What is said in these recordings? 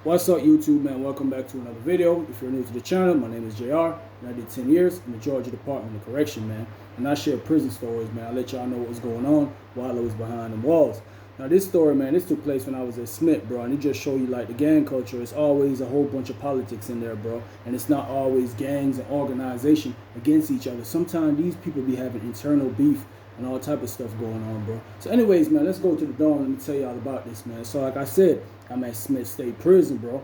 What's up, YouTube, man? Welcome back to another video. If you're new to the channel, my name is JR, and I did 10 years in the Georgia Department of Correction, man. And I share prison stories, man. I let y'all know what was going on while I was behind the walls. Now, this story, man, this took place when I was at Smith, bro. And it just show you, like, the gang culture. It's always a whole bunch of politics in there, bro. And it's not always gangs and organization against each other. Sometimes these people be having internal beef and all type of stuff going on, bro. So anyways, man, let's go to the dorm. Let me tell y'all about this, man. So like I said, I'm at Smith State Prison, bro.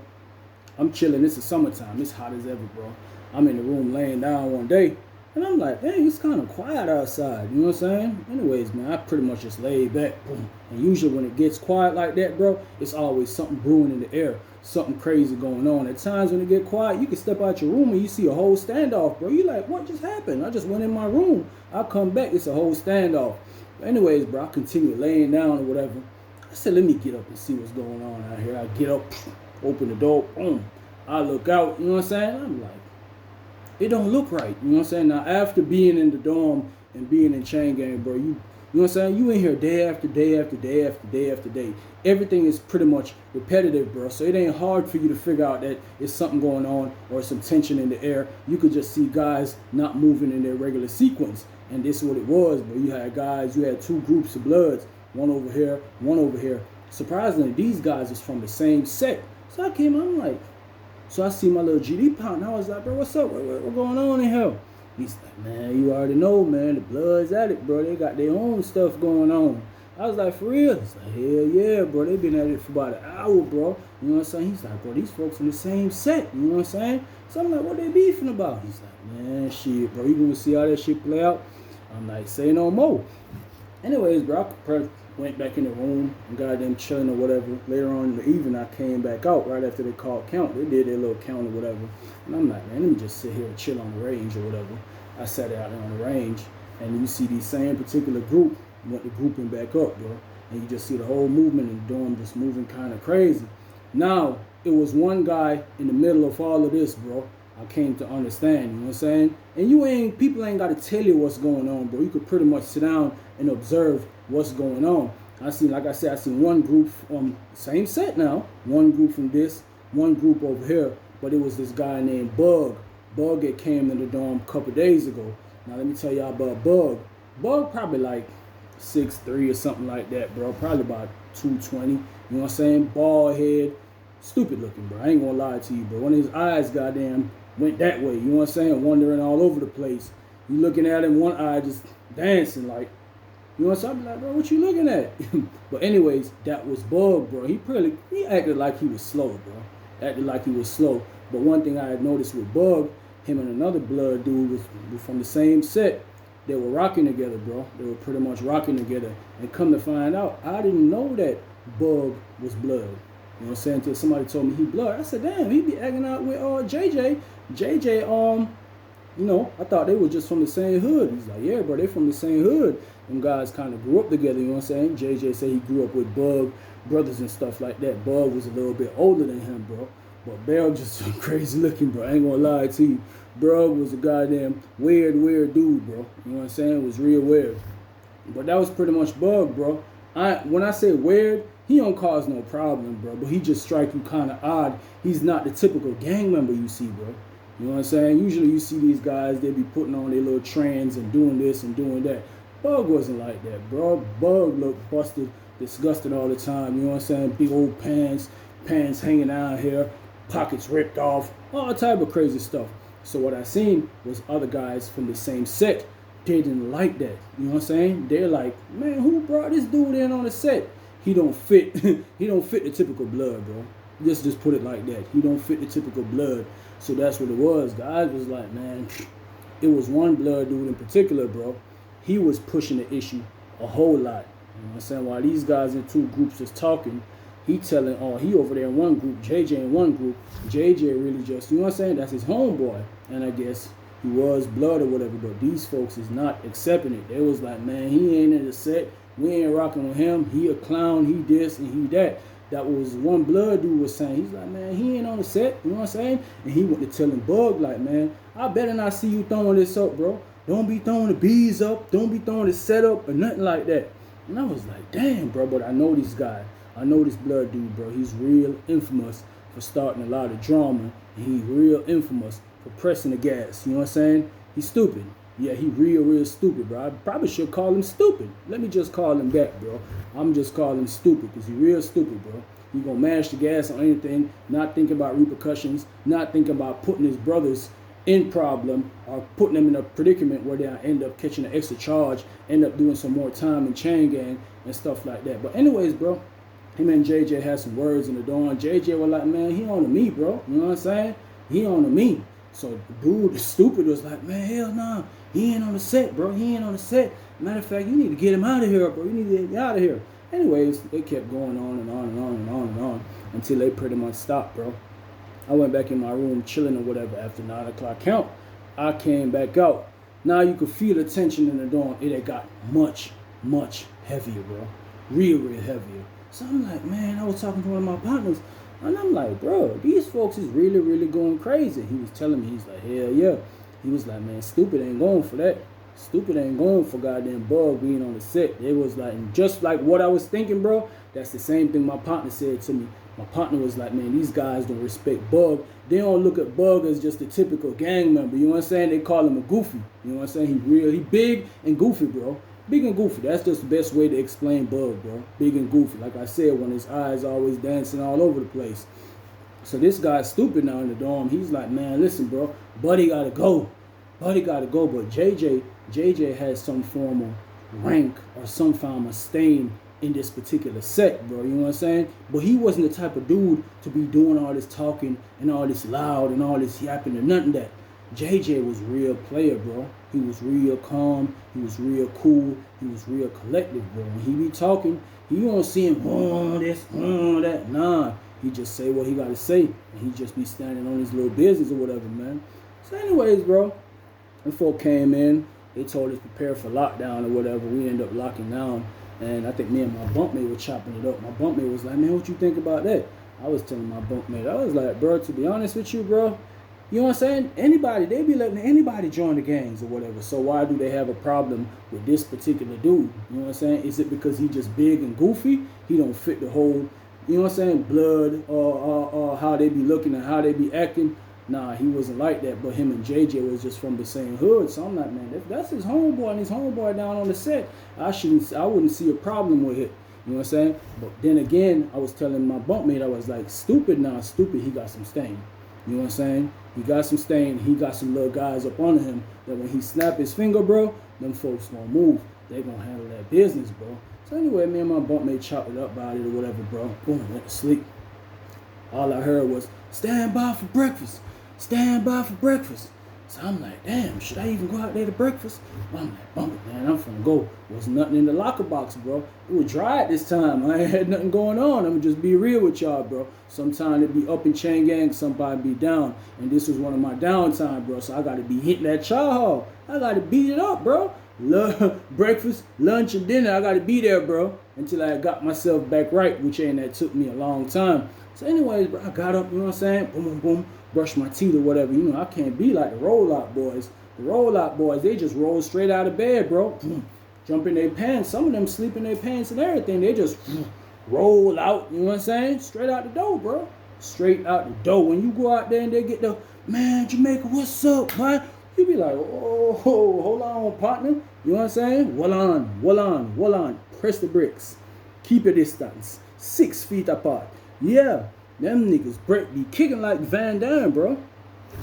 I'm chilling. It's the summertime. It's hot as ever, bro. I'm in the room laying down one day, and I'm like, dang, it's kind of quiet outside. You know what I'm saying? Anyways, man, I pretty much just laid back. Boom. And usually when it gets quiet like that, bro, it's always something brewing in the air. Something crazy going on. At times when it get quiet, you can step out your room and you see a whole standoff, bro. You like, what just happened? I just went in my room. I come back, it's a whole standoff. But anyways, bro, I continue laying down or whatever. I said, let me get up and see what's going on out here. I get up, open the door, boom. I look out, you know what I'm saying? I'm like, it don't look right, you know what I'm saying? Now, after being in the dorm and being in chain gang, bro, you know what I'm saying? You in here day after day after day after day after day. Everything is pretty much repetitive, bro. So it ain't hard for you to figure out that it's something going on or some tension in the air. You could just see guys not moving in their regular sequence. And this is what it was, bro. You had guys, you had two groups of bloods, one over here, one over here. Surprisingly, these guys is from the same set. So I came, I'm like, so I see my little GD partner. I was like, bro, what's up? What going on in here? He's like, man, you already know, man. The Bloods at it, bro. They got their own stuff going on. I was like, for real? He's like, hell yeah, bro. They been at it for about an hour, bro. You know what I'm saying? He's like, bro, these folks in the same set. You know what I'm saying? So I'm like, what they beefing about? He's like, man, shit, bro. You gonna see how that shit play out? I'm like, say no more. Anyways, bro, I went back in the room and got them chilling or whatever. Later on in the evening, I came back out right after they called count. They did their little count or whatever. And I'm like, man, let me just sit here and chill on the range or whatever. I sat out there on the range, and you see the same particular group went to grouping back up, bro. And you just see the whole movement in the dorm just moving kind of crazy. Now, it was one guy in the middle of all of this, bro. I came to understand, you know what I'm saying? And people ain't got to tell you what's going on, bro. You could pretty much sit down and observe what's going on. Like I said, I seen one group from same set now. One group from this, one group over here. But it was this guy named Bug. Bug that came in the dorm a couple days ago. Now let me tell y'all about Bug. Bug probably like 6'3" or something like that, bro. Probably about 220. You know what I'm saying? Bald head. Stupid looking, bro. I ain't gonna lie to you, bro. One of his eyes, goddamn, went that way. You know what I'm saying? Wandering all over the place. You looking at him, one eye just dancing like, you know what I'm saying? Like, bro, what you looking at? But anyways, that was Bug, bro. He acted like he was slow, bro. Acted like he was slow. But one thing I had noticed with Bug, him and another blood dude was from the same set. They were rocking together, bro. They were pretty much rocking together. And come to find out, I didn't know that Bug was blood. You know what I'm saying? Until somebody told me he blood. I said, damn, he be acting out with JJ. JJ, you know, I thought they were just from the same hood. He's like, yeah, bro, they from the same hood. Them guys kind of grew up together, you know what I'm saying? JJ said he grew up with Bug brothers and stuff like that. Bug was a little bit older than him, bro. But Bell just crazy looking, bro. I ain't gonna lie to you. Bro was a goddamn weird dude, bro. You know what I'm saying? It was real weird. But that was pretty much Bug, bro. When I say weird, he don't cause no problem, bro. But he just strike you kind of odd. He's not the typical gang member you see, bro. You know what I'm saying? Usually you see these guys, they be putting on their little trends and doing this and doing that. Bug wasn't like that, bro. Bug looked busted, disgusted all the time. You know what I'm saying? Big old pants hanging out here, pockets ripped off, all type of crazy stuff. So what I seen was other guys from the same set. They didn't like that. You know what I'm saying? They're like, man, who brought this dude in on the set? He don't fit. He don't fit the typical blood, bro. Just put it like that. He don't fit the typical blood. So that's what it was. Guys was like, man, it was one blood dude in particular, bro. He was pushing the issue a whole lot. You know what I'm saying? While these guys in two groups is talking, he telling, he over there in one group, JJ in one group. JJ really just, you know what I'm saying? That's his homeboy. And I guess he was blood or whatever, but these folks is not accepting it. They was like, man, he ain't in the set. We ain't rocking with him. He a clown. He this and he that. That was one blood dude was saying. He's like, man, he ain't on the set. You know what I'm saying? And he went to telling Bug, like, man, I better not see you throwing this up, bro. Don't be throwing the bees up. Don't be throwing the set up or nothing like that. And I was like, damn, bro. But I know this guy. I know this blood dude, bro. He's real infamous for starting a lot of drama, and he real infamous for pressing the gas. You know what I'm saying? He's stupid. Yeah, he real stupid, bro. I probably should call him stupid. Let me just call him that, bro. I'm just calling him stupid because he real stupid, bro. He gonna mash the gas on anything, not thinking about repercussions, not thinking about putting his brothers in problem or putting them in a predicament where they'll end up catching an extra charge, end up doing some more time in chain gang and stuff like that. But anyways, bro, him and JJ had some words in the dawn. JJ was like, man, he on to me, bro. You know what I'm saying? He on to me. So the dude, the stupid, was like, man, hell nah. He ain't on the set, bro. He ain't on the set. Matter of fact, you need to get him out of here, bro. You need to get out of here. Anyways, they kept going on and on and on and on and on until they pretty much stopped, bro. I went back in my room chilling or whatever after 9 o'clock count. I came back out. Now you could feel the tension in the dorm. It had got much, much heavier, bro. Real heavier. So I'm like, man, I was talking to one of my partners, and I'm like, bro, these folks is really going crazy. He was telling me, he's like, hell yeah. He was like, man, stupid ain't going for that. Stupid ain't going for goddamn Bug being on the set. It was like, just like what I was thinking, bro. That's the same thing my partner said to me. My partner was like, man, these guys don't respect Bug. They don't look at Bug as just a typical gang member. You know what I'm saying? They call him a goofy. You know what I'm saying? He big and goofy, bro. Big and goofy. That's just the best way to explain Bug, bro. Big and goofy. Like I said, when his eyes always dancing all over the place. So this guy's stupid now in the dorm. He's like, man, listen, bro. Buddy gotta go. Buddy gotta go. But JJ has some form of rank or some form of stain in this particular set, bro. You know what I'm saying? But he wasn't the type of dude to be doing all this talking and all this loud and all this yapping and nothing that. JJ was real player, bro. He was real calm. He was real cool. He was real collective, bro. When he be talking, you don't see him, this, that. Nah. He just say what he got to say. And he just be standing on his little business or whatever, man. So anyways, bro, the folk came in. They told us prepare for lockdown or whatever. We ended up locking down. And I think me and my bunkmate were chopping it up. My bunkmate was like, man, what you think about that? I was telling my bunkmate, I was like, bro, to be honest with you, bro, you know what I'm saying? Anybody, they be letting anybody join the gangs or whatever. So why do they have a problem with this particular dude? You know what I'm saying? Is it because he just big and goofy? He don't fit the whole, you know what I'm saying, blood or how they be looking and how they be acting? Nah, he wasn't like that. But him and JJ was just from the same hood. So I'm like, man, if that's his homeboy and his homeboy down on the set, I wouldn't see a problem with it. You know what I'm saying? But then again, I was telling my bunkmate, I was like, stupid, he got some stain. You know what I'm saying? He got some stain. He got some little guys up on him that when he snap his finger, bro, them folks gonna move. They gonna handle that business, bro. So anyway, me and my bunkmate chopped it up about it or whatever, bro. Boom, went to sleep. All I heard was, stand by for breakfast. Stand by for breakfast. So I'm like, damn, should I even go out there to breakfast? I'm like, bump it, man, I'm finna go. Wasn't nothing in the locker box, bro. It was dry at this time. I ain't had nothing going on. I'm gonna just be real with y'all, bro. Sometimes it be up in chain gang, somebody be down. And this was one of my downtime, bro. So I gotta be hitting that chow hall. I gotta beat it up, bro. Breakfast, lunch, and dinner, I gotta be there, bro. Until I got myself back right, which ain't that took me a long time. So anyways, bro, I got up, you know what I'm saying? Boom, boom, boom. Brush my teeth or whatever. You know, I can't be like the roll-out boys. The roll-out boys, they just roll straight out of bed, bro. Jump in their pants. Some of them sleep in their pants and everything. They just roll out, you know what I'm saying? Straight out the door, bro. Straight out the door. When you go out there and they get the, man, Jamaica, what's up, man? You be like, oh, hold on, partner. You know what I'm saying? Well on. Press the brakes. Keep your distance. 6 feet apart. Yeah. Them niggas be kicking like Van Damme, bro.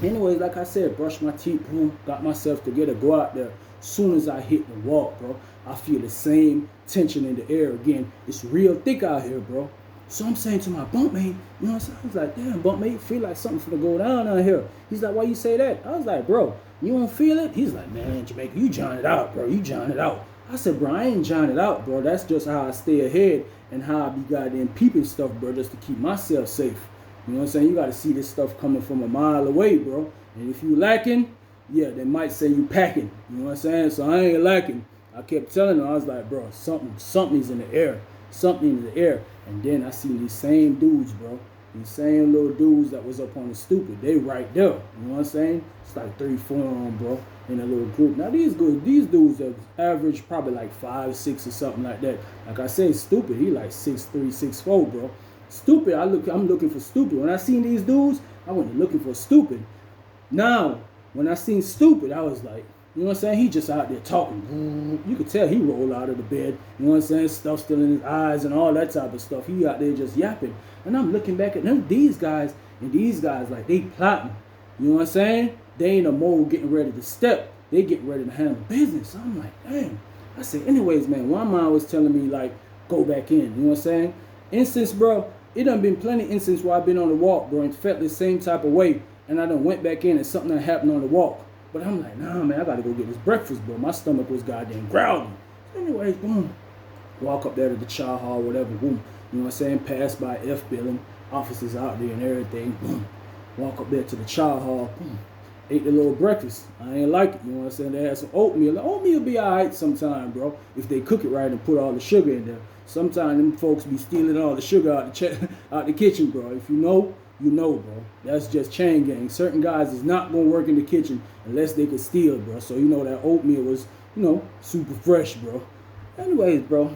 Anyways, like I said, brush my teeth, boom, got myself together, go out there. Soon as I hit the wall, bro, I feel the same tension in the air again. It's real thick out here, bro. So I'm saying to my bunkmate, you know what I'm saying? I was like, damn, bunkmate, feel like something finna go down out here. He's like, why you say that? I was like, bro, you don't feel it? He's like, man, Jamaica, you John it out, bro. You John it out. I said, bro, I ain't John it out, bro. That's just how I stay ahead and how I be goddamn peeping stuff, bro, just to keep myself safe. You know what I'm saying? You got to see this stuff coming from a mile away, bro. And if you lacking, yeah, they might say you packing. You know what I'm saying? So I ain't lacking. I kept telling them, I was like, bro, something's in the air. Something in the air. And then I see these same dudes, bro. These same little dudes that was up on the stupid. They right there. You know what I'm saying? It's like 3, 4 of them, bro, in a little group. Now these dudes are average probably like 5, 6 or something like that. Like I say, stupid. He like 6'3", 6'4", bro. Stupid, I'm looking for Stupid. When I seen these dudes, I went looking for Stupid. Now, when I seen Stupid, I was like, you know what I'm saying? He just out there talking. You could tell he rolled out of the bed. You know what I'm saying? Stuff still in his eyes and all that type of stuff. He out there just yapping. And I'm looking back at them, these guys, and these guys, like, they plotting. You know what I'm saying? They in a mode getting ready to step. They getting ready to handle business. So I'm like, damn. I said, anyways, man, one mind was telling me, like, go back in. You know what I'm saying? Instance, bro, it done been plenty instances where I've been on the walk, bro, and felt the same type of way. And I done went back in and something done happened on the walk. But I'm like, nah, man, I got to go get this breakfast, bro. My stomach was goddamn growling. So anyways, boom. Walk up there to the chow hall, whatever, boom. You know what I'm saying? Pass by F Billing, officers out there and everything, boom. Walk up there to the chow hall, boom. Ate the little breakfast. I ain't like it, you know what I'm saying? They had some oatmeal. Oatmeal be all right sometime, bro, if they cook it right and put all the sugar in there. Sometimes them folks be stealing all the sugar out the kitchen, bro. If you know, you know, bro. That's just chain gang. Certain guys is not going to work in the kitchen unless they can steal, bro. So, you know, that oatmeal was, you know, super fresh, bro. Anyways, bro,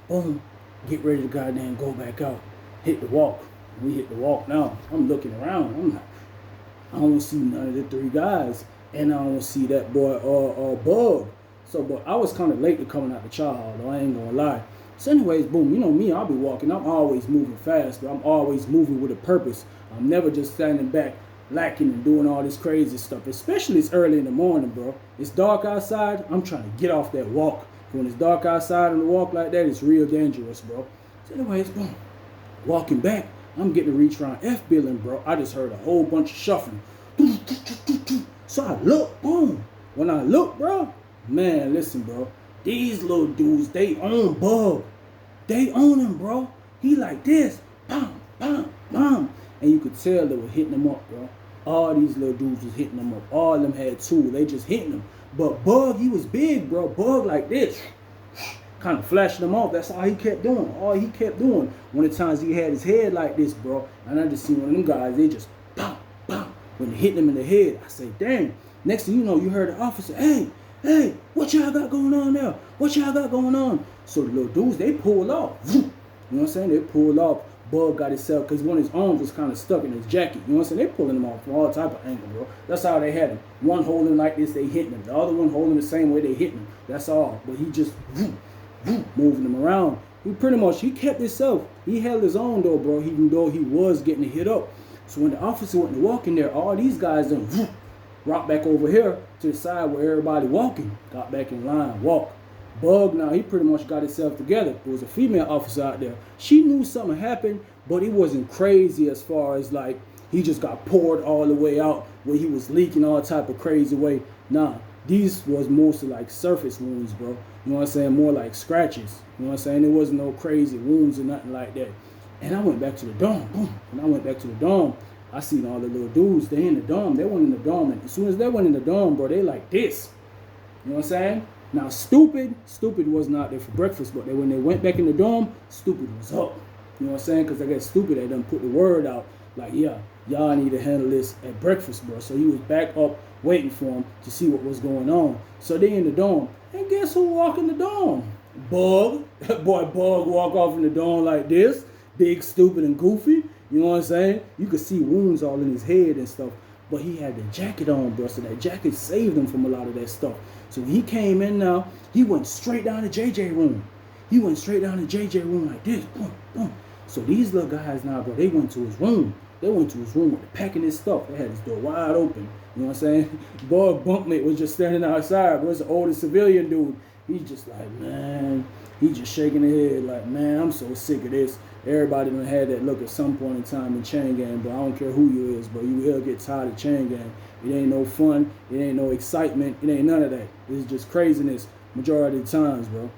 boom, get ready to goddamn go back out. Hit the walk. We hit the walk now. I'm looking around. I'm like, I don't see none of the three guys. And I don't see that boy, Bug. So, but I was kind of late to coming out the chow hall, though. I ain't going to lie. So anyways, boom, you know me, I'll be walking. I'm always moving fast, but I'm always moving with a purpose. I'm never just standing back, lacking and doing all this crazy stuff, especially it's early in the morning, bro. It's dark outside. I'm trying to get off that walk. When it's dark outside on the walk like that, it's real dangerous, bro. So anyways, boom, walking back, I'm getting to reach around F Billing, bro. I just heard a whole bunch of shuffling. So I look, boom. When I look, bro, man, listen, bro. These little dudes, they own Bug. They own him, bro. He like this. Bam, bam, bam. And you could tell they were hitting him up, bro. All these little dudes was hitting him up. All of them had tools. They just hitting him. But Bug, he was big, bro. Bug like this. Kind of flashing them off. That's all he kept doing. All he kept doing. One of the times he had his head like this, bro. And I just seen one of them guys, they just bam, bam. When they hit him in the head, I say, dang. Next thing you know, you heard the officer, hey, what y'all got going on there? What y'all got going on? So the little dudes, they pulled off. You know what I'm saying? They pulled off. Bug got himself, because one of his arms was kind of stuck in his jacket. You know what I'm saying? They pulling him off from all type of angle, bro. That's how they had him. One holding like this, they hitting him. The other one holding the same way they hitting him. That's all. But he just moving him around. He kept himself. He held his own though, bro, even though he was getting hit up. So when the officer went to walk in there, all these guys done rocked back over here to the side where everybody walking. Got back in line, walk. Bug now, he pretty much got himself together. There was a female officer out there. She knew something happened, but it wasn't crazy as far as like he just got poured all the way out where he was leaking all type of crazy way. Nah, these was mostly like surface wounds, bro. You know what I'm saying? More like scratches. You know what I'm saying? There wasn't no crazy wounds or nothing like that. And I went back to the dorm. Boom. When I went back to the dorm, I seen all the little dudes. They in the dorm. They went in the dorm. And as soon as they went in the dorm, bro, they like this. You know what I'm saying? Now, Stupid was not there for breakfast, but when they went back in the dorm, Stupid was up. You know what I'm saying? Because I guess Stupid had done put the word out. Like, yeah, y'all need to handle this at breakfast, bro. So he was back up waiting for him to see what was going on. So they in the dorm. And guess who walked in the dorm? Bug. That boy Bug walk off in the dorm like this. Big, stupid, and goofy. You know what I'm saying? You could see wounds all in his head and stuff. But he had the jacket on, bro. So that jacket saved him from a lot of that stuff. So when he came in now, he went straight down to JJ room. He went straight down to JJ room like this. Boom, boom. So these little guys now, bro, they went to his room. They went to his room with the packing his stuff. They had his door wide open. You know what I'm saying? Bug bunkmate was just standing outside. Bro, it's an older civilian dude. He's just like, man. He just shaking his head like, man, I'm so sick of this. Everybody done had that look at some point in time in chain gang, but I don't care who you is, but you will get tired of chain gang. It ain't no fun. It ain't no excitement. It ain't none of that. It's just craziness majority of the times, bro.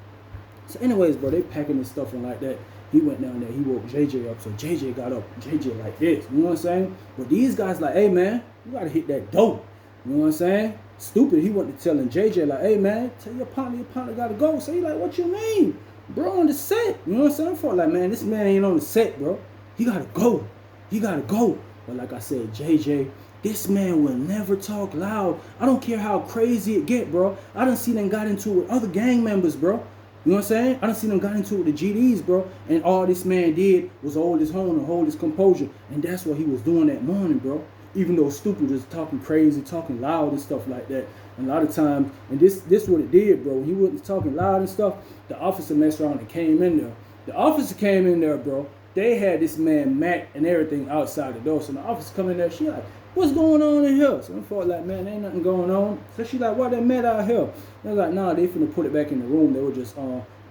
So anyways, bro, they packing this stuff in like that. He went down there. He woke JJ up. So JJ got up. JJ like this. You know what I'm saying? But these guys like, hey, man, you got to hit that dope. You know what I'm saying? Stupid. He went to telling JJ like, hey, man, tell your partner got to go. So he like, what you mean? Bro, on the set. You know what I'm saying? I felt like, man, this man ain't on the set, bro. He got to go. He got to go. But like I said, JJ, this man will never talk loud. I don't care how crazy it get, bro. I done seen them got into it with other gang members, bro. You know what I'm saying? I done seen them got into it with the GDs, bro. And all this man did was hold his own and hold his composure. And that's what he was doing that morning, bro. Even though Stupid was talking crazy, talking loud and stuff like that. And a lot of times, and this what it did, bro. When he wasn't talking loud and stuff, the officer messed around and came in there. The officer came in there, bro. They had this man Mac and everything outside the door. So the officer come in there, she like, what's going on in here? So I thought like, man, ain't nothing going on. So she like, why they met out here? They was like, nah, they finna put it back in the room. They were just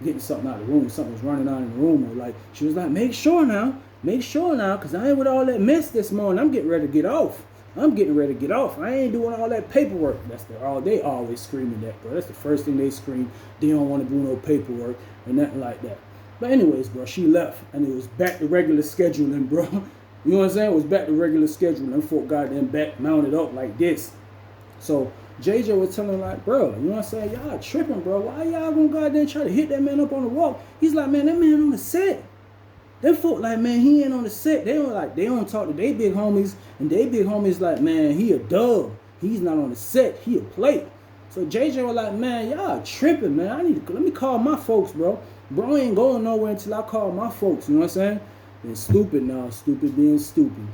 getting something out of the room. Something was running out in the room. Or like, she was like, make sure now, cause I ain't with all that mess this morning. I'm getting ready to get off. I ain't doing all that paperwork. That's all they always screaming that, bro. That's the first thing they scream. They don't want to do no paperwork and nothing like that. But anyways, bro, she left and it was back to regular scheduling, bro. You know what I'm saying? It was back to regular scheduling. Them folk got them back mounted up like this. So JJ was telling like, bro, you know what I'm saying? Y'all tripping, bro. Why y'all gonna goddamn try to hit that man up on the walk? He's like, man, that man on the set. Them folk like, man, he ain't on the set. They don't talk to they big homies, and they big homies like, man, he a dub. He's not on the set. He a plate. So JJ was like, man, y'all tripping, man. Let me call my folks, bro. Bro ain't going nowhere until I call my folks. You know what I'm saying? And Stupid being stupid.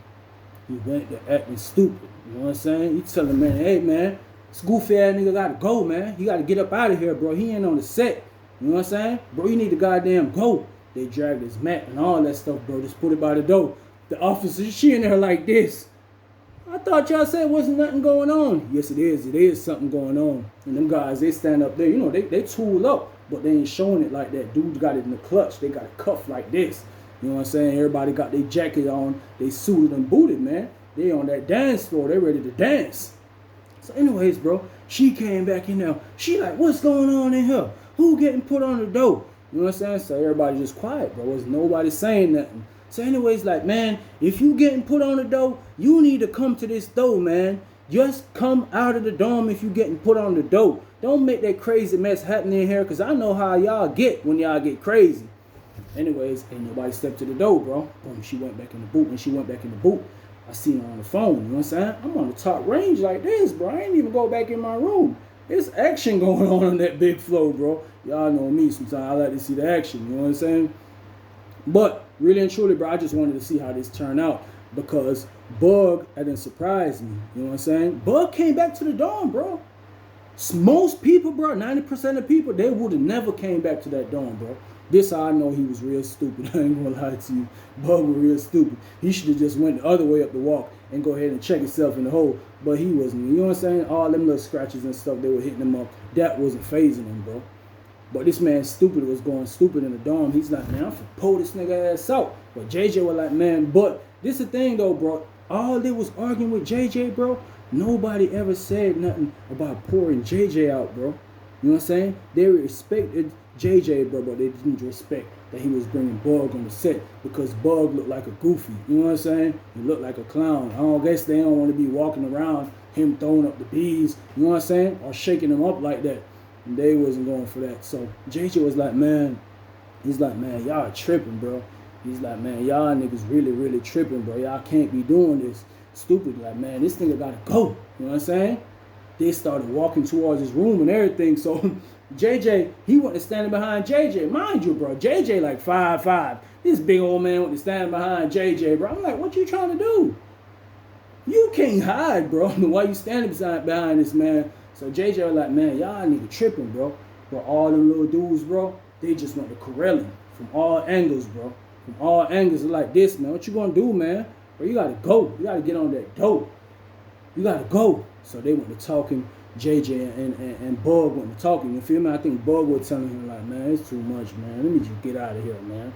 He went to acting stupid. You know what I'm saying? You tell him, man, hey, man, this goofy ass nigga gotta go, man. He gotta get up out of here, bro. He ain't on the set. You know what I'm saying? Bro, you need to goddamn go. They dragged his mat and all that stuff, bro. Just put it by the door. The officer, she in there like this. I thought y'all said wasn't nothing going on. Yes, it is. It is something going on. And them guys, they stand up there. You know, they tool up, but they ain't showing it like that. Dude got it in the clutch. They got it cuffed like this. You know what I'm saying? Everybody got their jacket on. They suited and booted, man. They on that dance floor. They ready to dance. So anyways, bro, she came back in there. She like, what's going on in here? Who getting put on the door? You know what I'm saying? So everybody just quiet, bro. Was nobody saying nothing. So anyways, like, man, if you getting put on the door, you need to come to this door, man. Just come out of the dorm if you getting put on the door. Don't make that crazy mess happen in here, because I know how y'all get when y'all get crazy. Anyways, ain't nobody stepped to the door, bro. Boom, she went back in the boot. When she went back in the boot, I seen her on the phone. You know what I'm saying? I'm on the top range like this, bro. I ain't even go back in my room. There's action going on that big floor, bro. Y'all know me. Sometimes I like to see the action. You know what I'm saying? But really and truly, bro, I just wanted to see how this turned out, because Bug hadn't surprised me. You know what I'm saying? Bug came back to the dorm, bro. Most people, bro, 90% of people, they would have never came back to that dorm, bro. This how I know he was real stupid. I ain't gonna lie to you. Bug was real stupid. He should have just went the other way up the walk and go ahead and check himself in the hole. But he wasn't. You know what I'm saying? All them little scratches and stuff, they were hitting him up. That wasn't phasing him, bro. But this man stupid was going stupid in the dorm. He's like, man, I'm finna pull this nigga ass out. But JJ was like, man, but this the thing though, bro. All they was arguing with JJ, bro. Nobody ever said nothing about pouring JJ out, bro. You know what I'm saying? They respected JJ, bro, but they didn't respect that he was bringing Bug on the set, because Bug looked like a goofy. You know what I'm saying? He looked like a clown. I don't guess they don't want to be walking around him throwing up the bees, you know what I'm saying? Or shaking them up like that. And they wasn't going for that. So JJ was like, man, he's like, man, y'all tripping, bro. He's like, man, y'all niggas really, really tripping, bro. Y'all can't be doing this. Stupid. Like, man, this nigga gotta go. You know what I'm saying? They started walking towards his room and everything. So JJ, he went to standing behind JJ. Mind you, bro, JJ like 5'5". This big old man went to standing behind JJ, bro. I'm like, what you trying to do? You can't hide, bro. Why you standing behind this man? So JJ was like, man, y'all nigga tripping, bro. But all them little dudes, bro, they just went to Corelli from all angles, bro. From all angles, like this, man. What you gonna do, man? Bro, you gotta go. You gotta get on that dope. You gotta go. So they went to talking. JJ and Bug went to talking. You feel me? I think Bug was telling him like, man, it's too much, man. Let me just get out of here, man.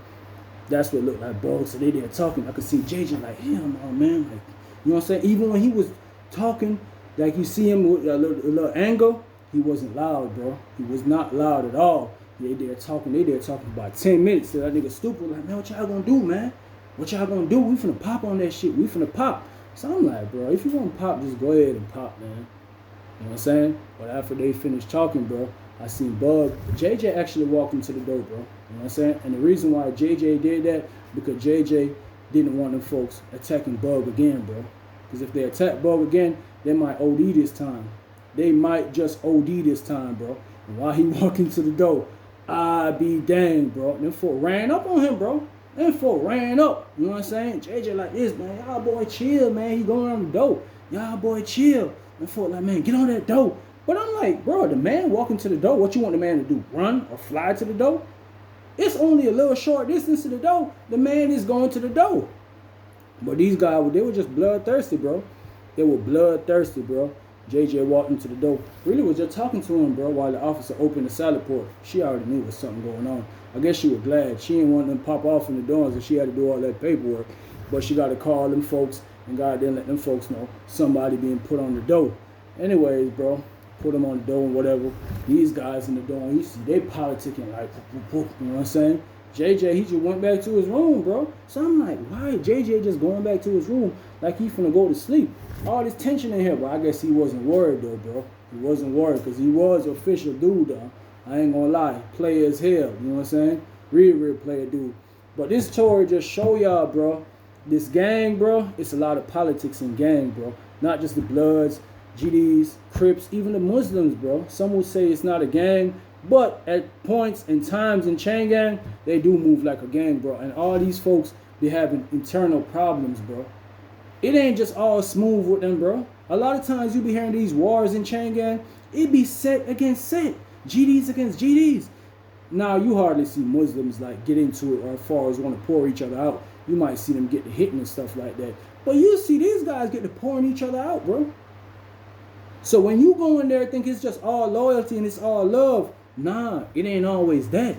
That's what it looked like, Bug. So they there talking. I could see JJ like, hell no, man. Like, you know what I'm saying? Even when he was talking, like you see him with a little anger, he wasn't loud, bro. He was not loud at all. They there talking about 10 minutes. So that nigga stupid like, man, what y'all gonna do, man? What y'all gonna do? We finna pop on that shit. We finna pop. So I'm like, bro, if you gonna pop, just go ahead and pop, man. You know what I'm saying? But after they finished talking, bro, I seen Bug. JJ actually walked into the door, bro. You know what I'm saying? And the reason why JJ did that, because JJ didn't want them folks attacking Bug again, bro. Because if they attack Bug again, they might OD this time. They might just OD this time, bro. And while he walked into the door, I be dang, bro. Them folk ran up on him, bro. Them folk ran up. You know what I'm saying? JJ like this, man. Y'all boy chill, man. He going on the dope. Y'all boy chill. Them folk like, man, get on that dope. But I'm like, bro, the man walking to the door, what you want the man to do? Run or fly to the door? It's only a little short distance to the door. The man is going to the door. But these guys, they were just bloodthirsty, bro. They were bloodthirsty, bro. JJ walked into the door. Really was just talking to him, bro, while the officer opened the salad port. She already knew there was something going on. I guess she was glad. She didn't want them to pop off in the doors and she had to do all that paperwork. But she got to call them folks and goddamn let them folks know somebody being put on the door. Anyways, bro, put them on the door and whatever. These guys in the door, you see, they politicking like, you know what I'm saying? JJ, he just went back to his room, bro. So I'm like, why JJ just going back to his room like he finna go to sleep? All this tension in here, but I guess he wasn't worried though, bro. He wasn't worried because he was an official dude, though. I ain't gonna lie, player as hell, you know what I'm saying? Real player dude. But this story just show y'all, bro, this gang, bro, it's a lot of politics in gang, bro. Not just the Bloods, GDs, Crips, even the Muslims, bro. Some would say it's not a gang, but at points and times in chain gang, they do move like a gang, bro. And all these folks be having internal problems, bro. It ain't just all smooth with them, bro. A lot of times you be hearing these wars in chain gang, it be set against set. GDs against GDs. Now, you hardly see Muslims like get into it or as far as want to pour each other out. You might see them get to hitting and stuff like that. But you see these guys get to pouring each other out, bro. So when you go in there think it's just all loyalty and it's all love, nah, it ain't always that.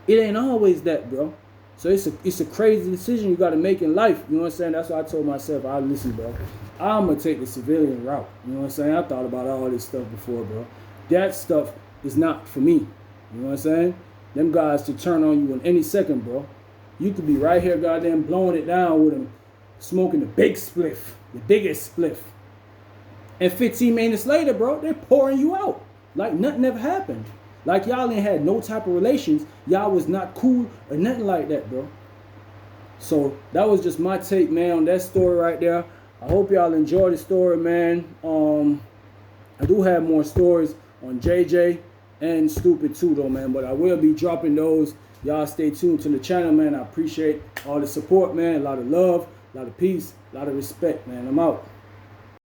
It ain't always that, bro. So it's a crazy decision you got to make in life. You know what I'm saying? That's why I told myself, listen, bro, I'm going to take the civilian route. You know what I'm saying? I thought about all this stuff before, bro. That stuff is not for me. You know what I'm saying? Them guys to turn on you in any second, bro. You could be right here, goddamn, blowing it down with them, smoking the big spliff, the biggest spliff. And 15 minutes later, bro, they're pouring you out like nothing ever happened. Like y'all ain't had no type of relations. Y'all was not cool or nothing like that, bro. So that was just my take, man, on that story right there. I hope y'all enjoyed the story, man. I do have more stories on JJ and Stupid too, though, man. But I will be dropping those. Y'all stay tuned to the channel, man. I appreciate all the support, man. A lot of love, a lot of peace, a lot of respect, man. I'm out.